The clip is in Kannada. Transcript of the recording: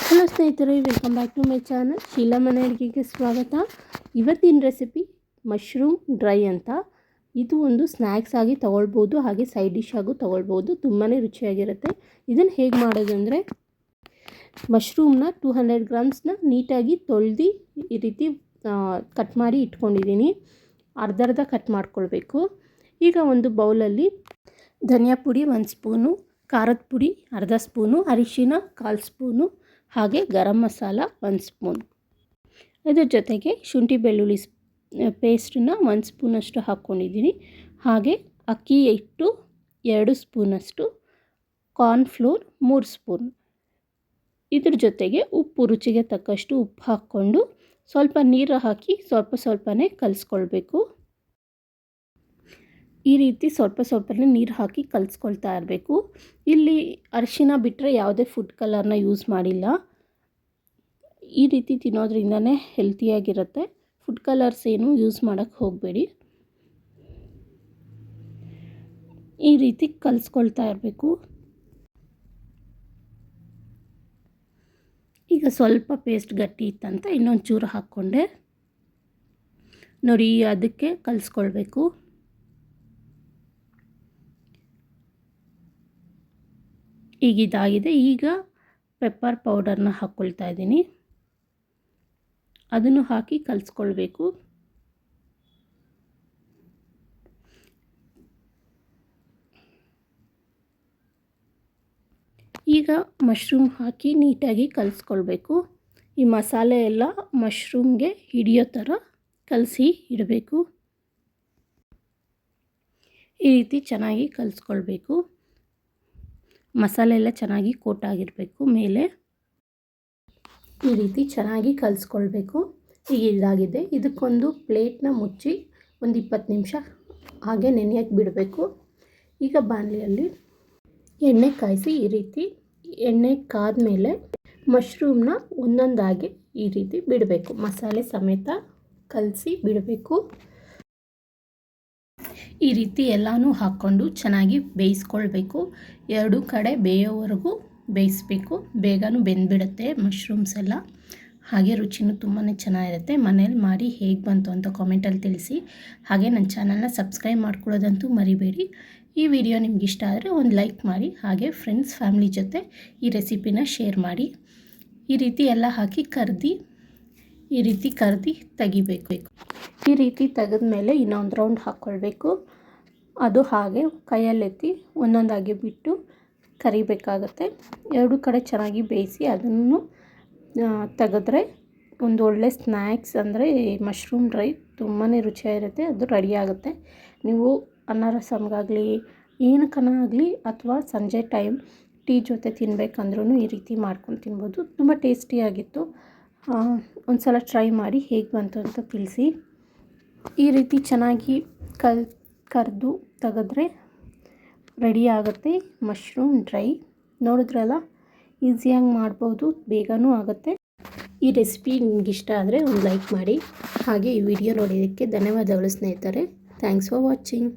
ಹಲೋ ಸ್ನೇಹಿತರೆ, welcome back to my channel. Sheela ಮನೆ ಅಡುಗೆಗೆ ಸ್ವಾಗತ. ಇವತ್ತಿನ ರೆಸಿಪಿ ಮಶ್ರೂಮ್ ಡ್ರೈ ಅಂತ. ಇದು ಒಂದು ಸ್ನ್ಯಾಕ್ಸ್ ಆಗಿ ತೊಗೊಳ್ಬೋದು, ಹಾಗೆ ಸೈಡ್ ಡಿಶ್ ಆಗು ತೊಗೊಳ್ಬೋದು. ತುಂಬಾ ರುಚಿಯಾಗಿರುತ್ತೆ. ಇದನ್ನು ಹೇಗೆ ಮಾಡೋದು ಅಂದರೆ, ಮಶ್ರೂಮ್ನ 200 ಗ್ರಾಮ್ಸ್ನ ನೀಟಾಗಿ ತೊಳೆದು ಈ ರೀತಿ ಕಟ್ ಮಾಡಿ ಇಟ್ಕೊಂಡಿದ್ದೀನಿ. ಅರ್ಧ ಕಟ್ ಮಾಡ್ಕೊಳ್ಬೇಕು. ಈಗ ಒಂದು ಬೌಲಲ್ಲಿ ಧನಿಯಾ ಪುಡಿ 1 ಸ್ಪೂನು, ಖಾರದ ಪುಡಿ ಅರ್ಧ ಸ್ಪೂನು, ಅರಿಶಿನ 1/4 ಸ್ಪೂನು, ಹಾಗೆ ಗರಂ ಮಸಾಲ 1 ಸ್ಪೂನ್. ಇದರ ಜೊತೆಗೆ ಶುಂಠಿ ಬೆಳ್ಳುಳ್ಳಿ ಪೇಸ್ಟನ್ನ 1 ಸ್ಪೂನಷ್ಟು ಹಾಕ್ಕೊಂಡಿದ್ದೀನಿ. ಹಾಗೆ ಅಕ್ಕಿ ಹಿಟ್ಟು 2 ಸ್ಪೂನಷ್ಟು, ಕಾರ್ನ್ಫ್ಲೋರ್ 3 ಸ್ಪೂನ್. ಇದ್ರ ಜೊತೆಗೆ ಉಪ್ಪು ರುಚಿಗೆ ತಕ್ಕಷ್ಟು ಉಪ್ಪು ಹಾಕ್ಕೊಂಡು ಸ್ವಲ್ಪ ನೀರು ಹಾಕಿ ಸ್ವಲ್ಪನೇ ಕಲಿಸ್ಕೊಳ್ಬೇಕು. ಈ ರೀತಿ ಸ್ವಲ್ಪನೇ ನೀರು ಹಾಕಿ ಕಲಿಸ್ಕೊಳ್ತಾ ಇರಬೇಕು. ಇಲ್ಲಿ ಅರಿಶಿನ ಬಿಟ್ಟರೆ ಯಾವುದೇ ಫುಡ್ ಕಲರ್ನ ಯೂಸ್ ಮಾಡಿಲ್ಲ. ಈ ರೀತಿ ತಿನ್ನೋದ್ರಿಂದನೇ ಹೆಲ್ತಿಯಾಗಿರುತ್ತೆ. ಫುಡ್ ಕಲರ್ಸ್ ಏನು ಯೂಸ್ ಮಾಡೋಕ್ಕೆ ಹೋಗಬೇಡಿ. ಈ ರೀತಿ ಕಲಿಸ್ಕೊಳ್ತಾ ಇರಬೇಕು. ಈಗ ಸ್ವಲ್ಪ ಪೇಸ್ಟ್ ಗಟ್ಟಿ ಇತ್ತಂತ ಇನ್ನೊಂದು ಚೂರು ಹಾಕ್ಕೊಂಡೆ. ನೋಡಿ, ಅದಕ್ಕೆ ಕಲಿಸ್ಕೊಳ್ಬೇಕು. ಈಗ ಇದಾಗಿದೆ. ಈಗ ಪೆಪ್ಪರ್ ಪೌಡರ್ನ ಹಾಕ್ಕೊಳ್ತಾ ಇದ್ದೀನಿ. ಅದನ್ನು ಹಾಕಿ ಕಲಿಸ್ಕೊಳ್ಬೇಕು. ಈಗ ಮಶ್ರೂಮ್ ಹಾಕಿ ನೀಟಾಗಿ ಕಲಿಸ್ಕೊಳ್ಬೇಕು. ಈ ಮಸಾಲೆ ಎಲ್ಲ ಮಶ್ರೂಮ್ಗೆ ಹಿಡಿಯೋ ಥರ ಕಲಸಿ ಇಡಬೇಕು. ಈ ರೀತಿ ಚೆನ್ನಾಗಿ ಕಲಿಸ್ಕೊಳ್ಬೇಕು. ಮಸಾಲೆ ಎಲ್ಲ ಚೆನ್ನಾಗಿ ಕೋಟ್ ಆಗಿರಬೇಕು ಮೇಲೆ. ಈ ರೀತಿ ಚೆನ್ನಾಗಿ ಕಲಿಸ್ಕೊಳ್ಬೇಕು. ಈಗ ಇದಾಗಿದೆ. ಇದಕ್ಕೊಂದು ಪ್ಲೇಟ್ನ ಮುಚ್ಚಿ ಒಂದು 20 ನಿಮಿಷ ಹಾಗೆ ನೆನೆಯಕ್ಕೆ ಬಿಡಬೇಕು. ಈಗ ಬಾಣಲೆಯಲ್ಲಿ ಎಣ್ಣೆ ಕಾಯಿಸಿ ಈ ರೀತಿ ಎಣ್ಣೆ ಕಾದ ಮೇಲೆ ಮಶ್ರೂಮ್ನ ಒಂದೊಂದಾಗಿ ಈ ರೀತಿ ಬಿಡಬೇಕು. ಮಸಾಲೆ ಸಮೇತ ಕಲಸಿ ಬಿಡಬೇಕು. ಈ ರೀತಿ ಎಲ್ಲನೂ ಹಾಕ್ಕೊಂಡು ಚೆನ್ನಾಗಿ ಬೇಯಿಸ್ಕೊಳ್ಬೇಕು. 2 ಕಡೆ ಬೇಯೋವರೆಗೂ ಬೇಯಿಸಬೇಕು. ಬೇಗನೂ ಬೆಂದ್ಬಿಡುತ್ತೆ ಮಶ್ರೂಮ್ಸ್ ಎಲ್ಲ. ಹಾಗೆ ರುಚಿನೂ ತುಂಬಾ ಚೆನ್ನಾಗಿರುತ್ತೆ. ಮನೇಲಿ ಮಾಡಿ ಹೇಗೆ ಬಂತು ಅಂತ ಕಾಮೆಂಟಲ್ಲಿ ತಿಳಿಸಿ. ಹಾಗೆ ನನ್ನ ಚಾನಲ್ನ ಸಬ್ಸ್ಕ್ರೈಬ್ ಮಾಡ್ಕೊಳ್ಳೋದಂತೂ ಮರಿಬೇಡಿ. ಈ ವಿಡಿಯೋ ನಿಮ್ಗೆ ಇಷ್ಟ ಆದರೆ ಒಂದು ಲೈಕ್ ಮಾಡಿ. ಹಾಗೆ ಫ್ರೆಂಡ್ಸ್ ಫ್ಯಾಮಿಲಿ ಜೊತೆ ಈ ರೆಸಿಪಿನ ಶೇರ್ ಮಾಡಿ. ಈ ರೀತಿ ಎಲ್ಲ ಹಾಕಿ ಈ ರೀತಿ ಕರ್ದು ತೆಗಿಬೇಕು. ಈ ರೀತಿ ತೆಗೆದ ಮೇಲೆ ಇನ್ನೊಂದು ರೌಂಡ್ ಹಾಕ್ಕೊಳ್ಬೇಕು. ಅದು ಹಾಗೆ ಕೈಯಲ್ಲೆತ್ತಿ ಒಂದೊಂದಾಗಿ ಬಿಟ್ಟು ಕರಿಬೇಕಾಗತ್ತೆ. 2 ಕಡೆ ಚೆನ್ನಾಗಿ ಬೇಯಿಸಿ ಅದನ್ನು ತೆಗೆದ್ರೆ ಒಂದು ಒಳ್ಳೆ ಸ್ನ್ಯಾಕ್ಸ್ ಅಂದರೆ ಮಶ್ರೂಮ್ ಡ್ರೈ ತುಂಬಾ ರುಚಿಯಾಗಿರುತ್ತೆ. ಅದು ರೆಡಿ ಆಗುತ್ತೆ. ನೀವು ಅನ್ನ ರಸಮ್ಗಾಗಲಿ ಏನಕ್ಕನಾಗಲಿ ಅಥವಾ ಸಂಜೆ ಟೈಮ್ ಟೀ ಜೊತೆ ತಿನ್ನಬೇಕಂದ್ರೂ ಈ ರೀತಿ ಮಾಡ್ಕೊಂಡು ತಿನ್ಬೋದು. ತುಂಬ ಟೇಸ್ಟಿಯಾಗಿತ್ತು. ಒಂದು ಸಲ ಟ್ರೈ ಮಾಡಿ ಹೇಗೆ ಬಂತು ಅಂತ ತಿಳಿಸಿ. ಈ ರೀತಿ ಚೆನ್ನಾಗಿ ಕರೆದು ತೆಗೆದ್ರೆ ರೆಡಿ ಆಗುತ್ತೆ ಮಶ್ರೂಮ್ ಡ್ರೈ. ನೋಡಿದ್ರಲ್ಲ, ಈಸಿಯಾಗಿ ಮಾಡ್ಬೋದು, ಬೇಗನೂ ಆಗುತ್ತೆ. ಈ ರೆಸಿಪಿ ನಿಮ್ಗೆ ಇಷ್ಟ ಆದರೆ ಒಂದು ಲೈಕ್ ಮಾಡಿ. ಹಾಗೆ ಈ ವಿಡಿಯೋ ನೋಡೋದಕ್ಕೆ ಧನ್ಯವಾದಗಳು ಸ್ನೇಹಿತರೆ. Thanks for watching.